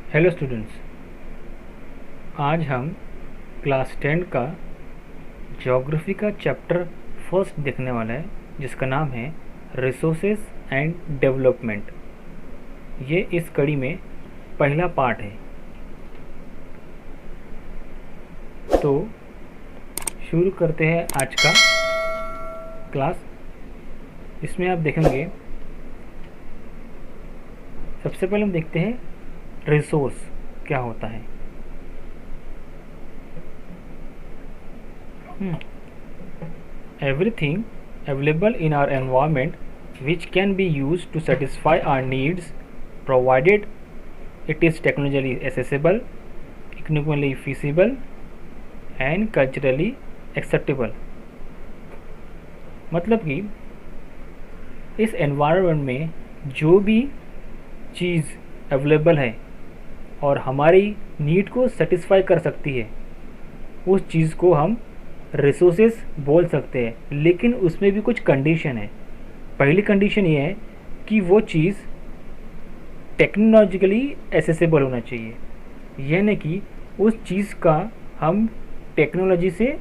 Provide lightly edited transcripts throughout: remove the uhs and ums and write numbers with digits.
Hello students, आज हम class 10 का ज्योग्राफी का चैप्टर फर्स्ट देखने वाला है, जिसका नाम है रिसोर्सेज एंड डेवलपमेंट। ये इस कड़ी में पहला पार्ट है। तो शुरू करते हैं आज का क्लास। इसमें आप देखेंगे, सबसे पहले हम देखते हैं रिसोर्स क्या होता है। Everything available in our environment which can be used to satisfy our needs, provided it is technologically accessible, economically feasible and culturally acceptable। मतलब कि इस एनवायरनमेंट में जो भी चीज़ अवेलेबल है और हमारी नीड को सेटिस्फाई कर सकती है, उस चीज़ को हम रिसोर्सेज बोल सकते हैं। लेकिन उसमें भी कुछ कंडीशन है। पहली कंडीशन ये है कि वो चीज़ टेक्नोलॉजिकली एसेसिबल होना चाहिए, यानी कि उस चीज़ का हम टेक्नोलॉजी से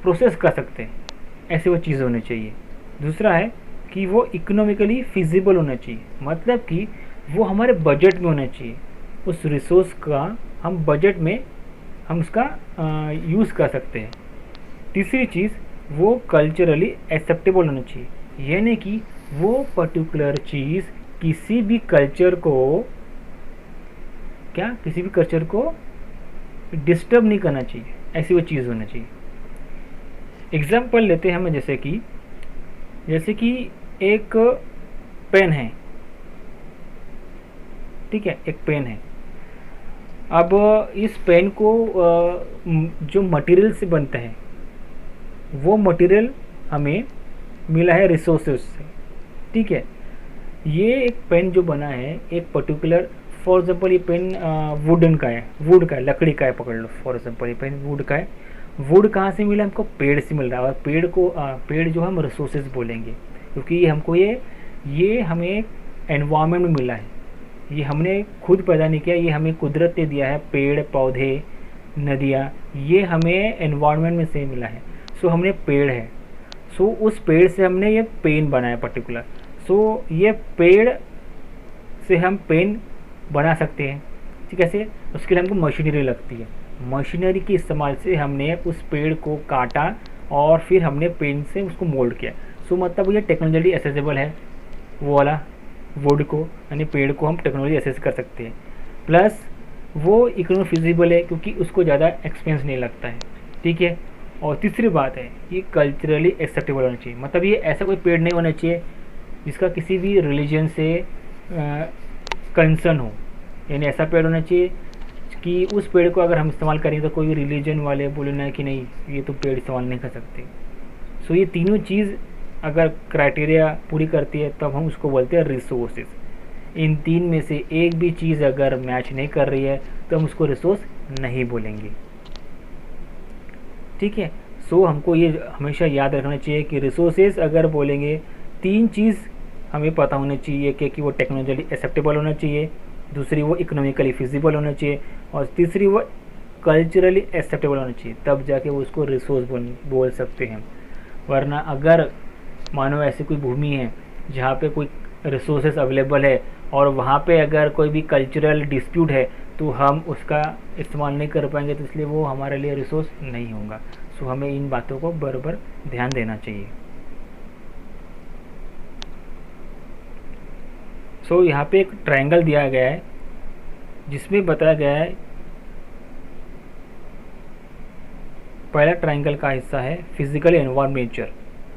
प्रोसेस कर सकते हैं, ऐसे वो चीज़ होनी चाहिए। दूसरा है कि वो इकोनॉमिकली फिजिबल होना चाहिए, मतलब कि वो हमारे बजट में होना चाहिए। उस रिसोर्स का हम बजट में हम उसका यूज़ कर सकते हैं। तीसरी चीज़, वो कल्चरली एक्सेप्टेबल होना चाहिए, यानी कि वो पर्टिकुलर चीज़ किसी भी कल्चर को डिस्टर्ब नहीं करना चाहिए, ऐसी वो चीज़ होना चाहिए। एग्जाम्पल लेते हैं हम, जैसे कि एक पेन है, ठीक है, एक पेन है। अब इस पेन को जो मटेरियल से बनता है, वो मटेरियल हमें मिला है रिसोर्सेज से, ठीक है। ये एक पेन जो बना है एक पर्टिकुलर, फॉर एग्जांपल ये पेन वुड का है, लकड़ी का है, पकड़ लो। फॉर एग्जांपल ये पेन वुड का है। वुड कहाँ से मिला? हमको पेड़ से मिल रहा है। और पेड़ जो हम रिसोर्सेज बोलेंगे, क्योंकि ये हमें एनवायरनमेंट में मिला है। ये हमने खुद पैदा नहीं किया, ये हमें कुदरत ने दिया है। पेड़ पौधे, नदियाँ, ये हमें एनवायरनमेंट में से मिला है। सो हमने पेड़ है, सो उस पेड़ से हमने ये पेन बनाया पर्टिकुलर। सो ये पेड़ से हम पेन बना सकते हैं, ठीक है। से उसके लिए हमको मशीनरी लगती है। मशीनरी के इस्तेमाल से हमने उस पेड़ को काटा और फिर हमने पेन से उसको मोल्ड किया। सो मतलब ये टेक्नोलॉजी एसेसिबल है, वो वाला वुड को, यानी पेड़ को हम टेक्नोलॉजी एसेस कर सकते हैं। प्लस वो इकोनॉमिक फिजिबल है, क्योंकि उसको ज़्यादा एक्सपेंस नहीं लगता है, ठीक है। और तीसरी बात है, ये कल्चरली एक्सेप्टेबल होना चाहिए। मतलब ये ऐसा कोई पेड़ नहीं होना चाहिए जिसका किसी भी रिलीजन से कंसर्न हो, यानी ऐसा पेड़ होना चाहिए कि उस पेड़ को अगर हम इस्तेमाल करें तो कोई रिलीजन वाले बोले ना कि नहीं, ये तो पेड़ इस्तेमाल नहीं कर सकते। सो ये तीनों चीज़ अगर क्राइटेरिया पूरी करती है, तब हम उसको बोलते हैं रिसोर्सेज। इन तीन में से एक भी चीज़ अगर मैच नहीं कर रही है तो हम उसको रिसोर्स नहीं बोलेंगे, ठीक है। सो हमको ये हमेशा याद रखना चाहिए कि रिसोर्सेज अगर बोलेंगे, तीन चीज़ हमें पता होनी चाहिए कि वो टेक्नोलॉजिकली एक्सेप्टेबल होना चाहिए, दूसरी वो इकोनॉमिकली फिजिबल होना चाहिए, और तीसरी वो कल्चरली एक्सेप्टेबल होना चाहिए। तब जाके वो उसको रिसोर्स बोल सकते हैं। वरना अगर मानो ऐसी कोई भूमि है जहाँ पे कोई रिसोर्सेज अवेलेबल है और वहाँ पे अगर कोई भी कल्चरल डिस्प्यूट है, तो हम उसका इस्तेमाल नहीं कर पाएंगे, तो इसलिए वो हमारे लिए रिसोर्स नहीं होगा। सो हमें इन बातों को बराबर ध्यान देना चाहिए। सो यहाँ पे एक ट्रायंगल दिया गया है जिसमें बताया गया है, पहला ट्रायंगल का हिस्सा है फिजिकल एनवायरनमेंट नेचर,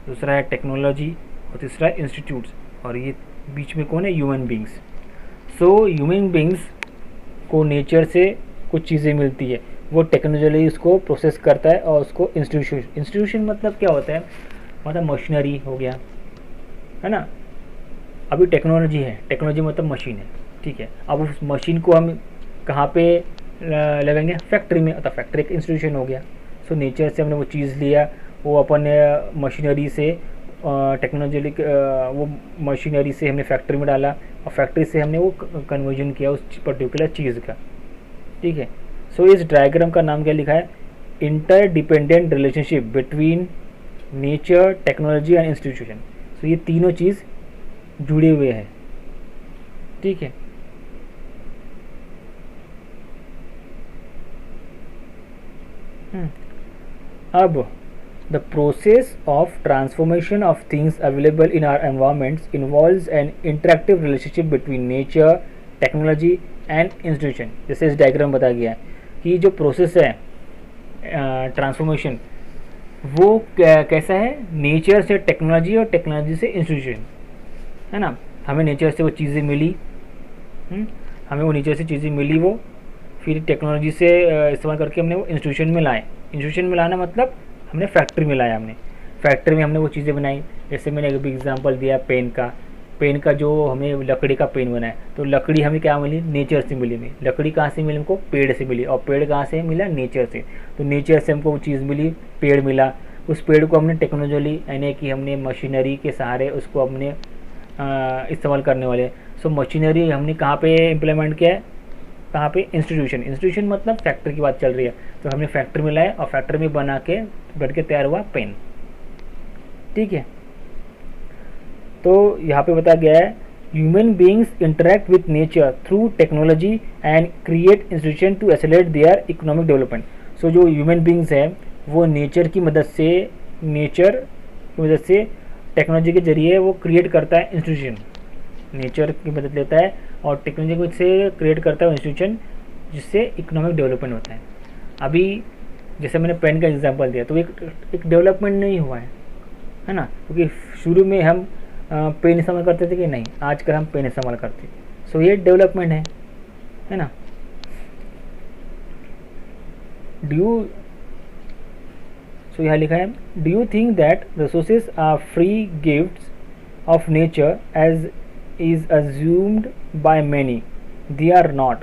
दूसरा है टेक्नोलॉजी और तीसरा है इंस्टीट्यूट्स, और ये बीच में कौन है? Human beings. So human beings को नेचर से कुछ चीज़ें मिलती है, वो टेक्नोलॉजी उसको प्रोसेस करता है और उसको इंस्टीट्यूशन मतलब क्या होता है? मतलब मशीनरी हो गया, है ना। अभी टेक्नोलॉजी है, टेक्नोलॉजी मतलब मशीन है, ठीक है। अब उस मशीन को हम कहाँ पे लगाएंगे? फैक्ट्री में, तो फैक्ट्री एक इंस्टीट्यूशन हो गया। सो नेचर से हमने वो चीज़ लिया, वो अपन मशीनरी से टेक्नोलॉजी वो मशीनरी से हमने फैक्ट्री में डाला और फैक्ट्री से हमने वो कन्वर्जन किया उस पर्टिकुलर चीज़ का, ठीक है। सो इस डायग्राम का नाम क्या लिखा है, interdependent relationship between nature, technology and institution. So ये तीनों चीज़ जुड़े हुए हैं, ठीक है। अब the process of transformation of things available in our environments involves an interactive relationship between nature, technology and institution। जैसे इस डायग्राम बताया गया है कि जो प्रोसेस है ट्रांसफॉर्मेशन वो कैसा है, नेचर से टेक्नोलॉजी और टेक्नोलॉजी से इंस्टीट्यूशन, है ना। हमें नेचर से वो चीज़ें मिली, हमें वो नेचर से चीज़ें मिली, वो फिर टेक्नोलॉजी से इस्तेमाल करके हमने वो इंस्टीट्यूशन में लाए। इंस्टीट्यूशन में लाना मतलब हमने फैक्ट्री में लाया, हमने फैक्ट्री में हमने वो चीज़ें बनाई। जैसे मैंने अभी एग्जांपल दिया पेन का जो हमें लकड़ी का पेन बनाया, तो लकड़ी हमें क्या मिली, नेचर से मिली। हमें लकड़ी कहाँ से मिली, हमको पेड़ से मिली, और पेड़ कहाँ से मिला, नेचर से। तो नेचर से हमको वो चीज़ मिली, पेड़ मिला, उस पेड़ को हमने टेक्नोलॉजी यानी कि हमने मशीनरी के सहारे उसको हमने इस्तेमाल करने वाले। सो मशीनरी हमने कहाँ पे इम्प्लीमेंट किया है, कहाँ पे, इंस्टीट्यूशन मतलब फैक्ट्री की बात चल रही है। तो हमने फैक्ट्री में लाया और फैक्ट्री में बन के तैयार हुआ पेन, ठीक है। तो यहाँ पे बताया गया है human beings interact with nature through technology and create institution to accelerate their economic development. So जो ह्यूमन बींग्स हैं वो नेचर की मदद से टेक्नोलॉजी के जरिए वो क्रिएट करता है इंस्टीट्यूशन, नेचर की मदद लेता है और टेक्नोलॉजी से क्रिएट करता है इंस्टीट्यूशन, जिससे इकोनॉमिक डेवलपमेंट होता है। अभी जैसे मैंने पेन का एग्जांपल दिया, तो एक डेवलपमेंट नहीं हुआ है ना, क्योंकि शुरू में हम पेन इस्तेमाल करते थे कि नहीं, आजकल हम पेन इस्तेमाल करते हैं। सो ये डेवलपमेंट है ना। सो यहाँ लिखा है, do you think that resources are free gifts of nature as is assumed by many, they are not.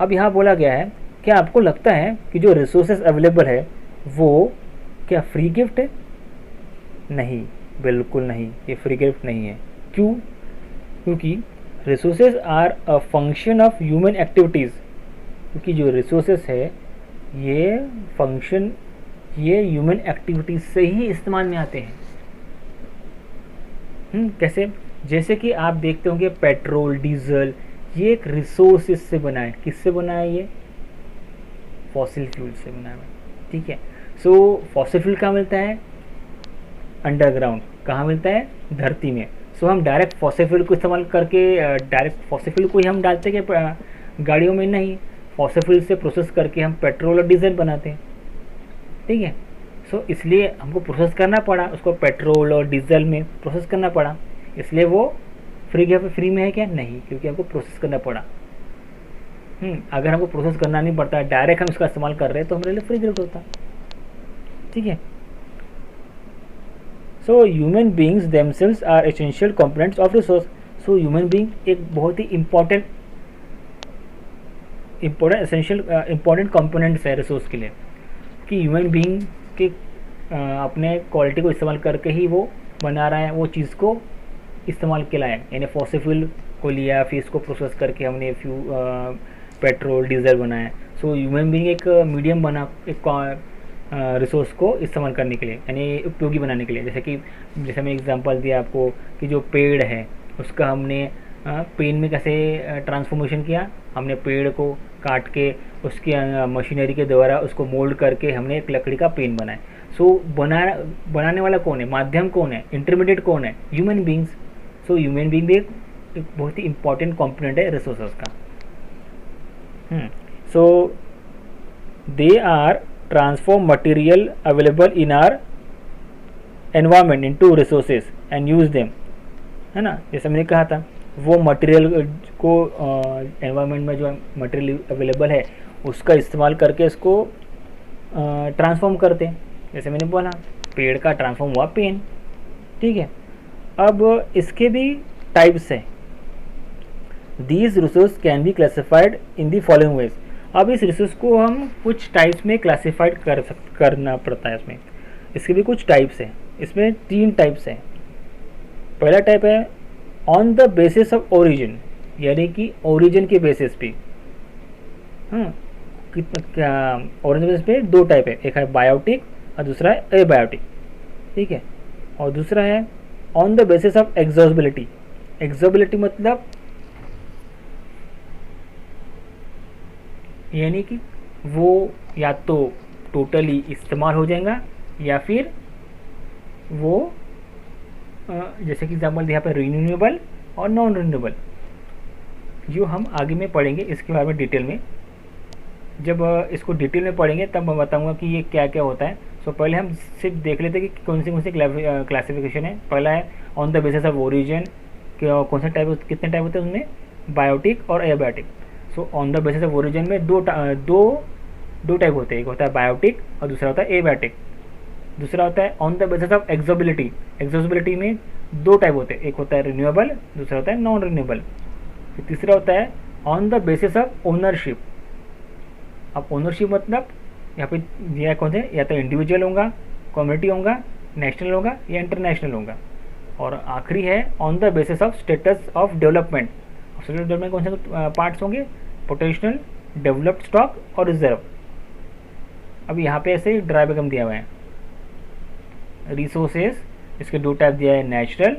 अब यहाँ बोला गया है, क्या आपको लगता है कि जो रिसोर्सेज अवेलेबल है वो क्या फ्री गिफ्ट है? नहीं, बिल्कुल नहीं, ये फ्री गिफ्ट नहीं है। क्यों? क्योंकि resources are a function of human activities. क्योंकि जो रिसोर्सेज है ये फंक्शन, ये ह्यूमन एक्टिविटीज़ से ही इस्तेमाल में आते हैं। कैसे? जैसे कि आप देखते होंगे पेट्रोल, डीजल, ये एक रिसोर्सेज से बना है। किससे बना है? ये फॉसिल फ्यूल से बना है, ठीक है। सो फॉसिल फ्यूल कहाँ मिलता है? अंडरग्राउंड। कहाँ मिलता है? धरती में। सो हम डायरेक्ट फॉसिल फ्यूल को इस्तेमाल करके डायरेक्ट फॉसिल फ्यूल को ही हम डालते हैं कि गाड़ियों में? नहीं, फॉसिल फ्यूल से प्रोसेस करके हम पेट्रोल और डीजल बनाते हैं, ठीक है। सो इसलिए हमको प्रोसेस करना पड़ा, उसको पेट्रोल और डीजल में प्रोसेस करना पड़ा, इसलिए वो फ्री में है क्या? नहीं, क्योंकि हमको प्रोसेस करना पड़ा। अगर हमको प्रोसेस करना नहीं पड़ता, डायरेक्ट हम इसका इस्तेमाल कर रहे हैं, तो हमारे लिए फ्री गिफ्ट होता, ठीक है। So human beings themselves are essential components of resource. So human being एक बहुत ही इम्पोर्टेंट कंपोनेंट्स है रिसोर्स के लिए, कि ह्यूमन बींग के अपने क्वालिटी को इस्तेमाल करके ही वो बना रहा है, वो चीज़ को इस्तेमाल के लाए, यानी फॉसिल फ्यूल को लिया, फिर इसको प्रोसेस करके हमने पेट्रोल डीजल बनाया। सो ह्यूमन बीइंग एक मीडियम बना एक रिसोर्स को इस्तेमाल करने के लिए, यानी उपयोगी बनाने के लिए। जैसे मैं एग्जांपल दिया आपको कि जो पेड़ है उसका हमने पेन में कैसे ट्रांसफॉर्मेशन किया, हमने पेड़ को काट के उसकी मशीनरी के द्वारा उसको मोल्ड करके हमने एक लकड़ी का पेन बनाया। सो बनाने वाला कौन है? माध्यम कौन है? इंटरमीडिएट कौन है? Human beings. So human being भी एक बहुत ही इंपॉर्टेंट कंपोनेंट है रिसोर्सेज का। So they are transform material available in our environment into resources and use them, है ना। जैसे मैंने कहा था, वो मटेरियल को एनवायरनमेंट में जो मटेरियल अवेलेबल है उसका इस्तेमाल करके इसको ट्रांसफॉर्म करते हैं। जैसे मैंने बोला, पेड़ का ट्रांसफॉर्म हुआ पेन, ठीक है। अब इसके भी टाइप्स हैं। These resource can be classified in the following veg. अब इस रिसोर्स को हम कुछ टाइप्स में क्लासिफाइड करना पड़ता है। इसमें इसके भी कुछ टाइप्स हैं, इसमें 3 टाइप्स हैं। पहला टाइप है on the basis of origin, यानी कि ओरिजिन के बेसिस पे। हाँ, कितना ओरिजिन बेसिस पे 2 टाइप है, एक है बायोटिक और दूसरा है एबायोटिक, ठीक है। और दूसरा है on the basis of exhaustibility. Exhaustibility मतलब यानी कि वो या तो टोटली इस्तेमाल हो जाएगा या फिर वो जैसे कि एग्जाम्पल यहाँ पे रिन्यूएबल और नॉन रिन्यूएबल, जो हम आगे में पढ़ेंगे इसके बारे में डिटेल में। जब इसको डिटेल में पढ़ेंगे तब मैं बताऊंगा कि ये क्या क्या होता है। सो पहले हम सिर्फ देख लेते हैं कि कौन सी क्लासिफिकेशन है। पहला है on the basis of origin, कौन सा टाइप, कितने टाइप होते हैं उसमें, बायोटिक और abiotic. So on the basis of origin में दो टाइप होते हैं, एक होता है बायोटिक और दूसरा होता है एबायोटिक। दूसरा होता है ऑन द बेसिस ऑफ एक्सोबिलिटी। एक्सोबिलिटी में 2 टाइप होते हैं, एक होता है रिन्यूएबल, दूसरा होता है नॉन रिन्यूएबल। फिर तीसरा होता है on the basis of ownership. अब ओनरशिप मतलब यहाँ पे दिया कौन से, या तो इंडिविजुअल होगा, कम्युनिटी होगा, नेशनल होगा या इंटरनेशनल होगा। और आखिरी है on the basis of status of development. Status development कौन से पार्ट्स होंगे, पोटेंशियल, डेवलप्ड स्टॉक और रिजर्व। अब यहाँ पे ऐसे ड्राइवेगम दिया हुआ है। रिसोर्सेज, इसके 2 टाइप दिया है, नेचुरल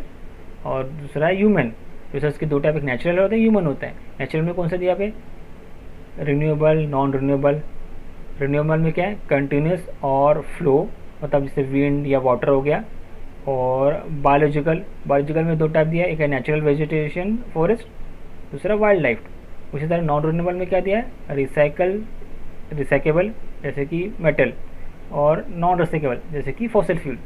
और दूसरा है ह्यूमन। रिसोर्स के 2 टाइप, एक नेचुरल होता है, ह्यूमन होता है। नेचुरल में कौन सा दिया पे, रिन्यूएबल, नॉन रिन्यूएबल। रिन्यूएबल में क्या है, कंटिन्यूस और फ्लो, मतलब जैसे विंड या वाटर हो गया। और बायोलॉजिकल में 2 टाइप दिया है, एक है नेचुरल वेजिटेशन फॉरेस्ट, दूसरा वाइल्ड लाइफ। उसी तरह नॉन रिन्यूएबल में क्या दिया है, रिसाइकेबल जैसे कि मेटल, और नॉन रिसाइकेबल जैसे कि फॉसिल फ्यूल।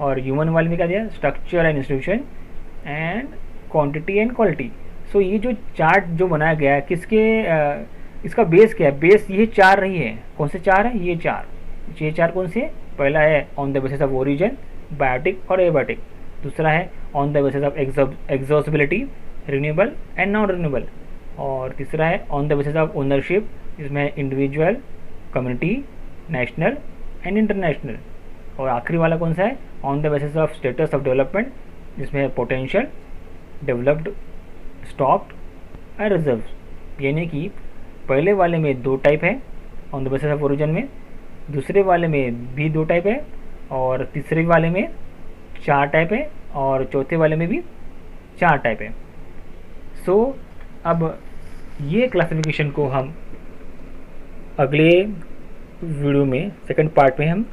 और ह्यूमन वाले में क्या दिया, structure and institution and quantity and quality. So ये जो चार्ट जो बनाया गया है किसके इसका बेस क्या है, बेस ये 4 नहीं है। कौन से 4 है, ये 4 कौन से, पहला है on the basis of origin, biotic और एबायोटिक। दूसरा है on the basis of exhaustibility, renewable and non renewable. और तीसरा है on the basis of ownership, इसमें individual, community, national and international. और आखिरी वाला कौन सा है, on the basis of status of development, जिसमें है potential, developed, stocked and reserve. यानी कि पहले वाले में 2 टाइप है on the basis of origin में, दूसरे वाले में भी 2 टाइप है, और तीसरे वाले में 4 टाइप है, और चौथे वाले में भी 4 टाइप है। सो अब ये क्लासिफिकेशन को हम अगले वीडियो में, सेकंड पार्ट में हम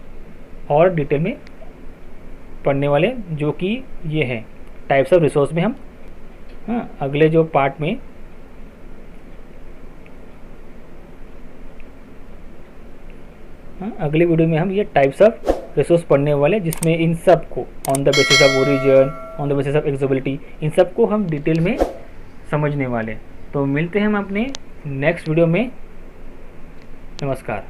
और डिटेल में पढ़ने वाले, जो कि ये है टाइप्स ऑफ रिसोर्स में हम अगले जो पार्ट में अगले वीडियो में हम ये टाइप्स ऑफ रिसोर्स पढ़ने वाले, जिसमें इन सब को on the basis of origin, on the basis of exhaustibility, इन सब को हम डिटेल में समझने वाले। तो मिलते हैं हम अपने नेक्स्ट वीडियो में। नमस्कार।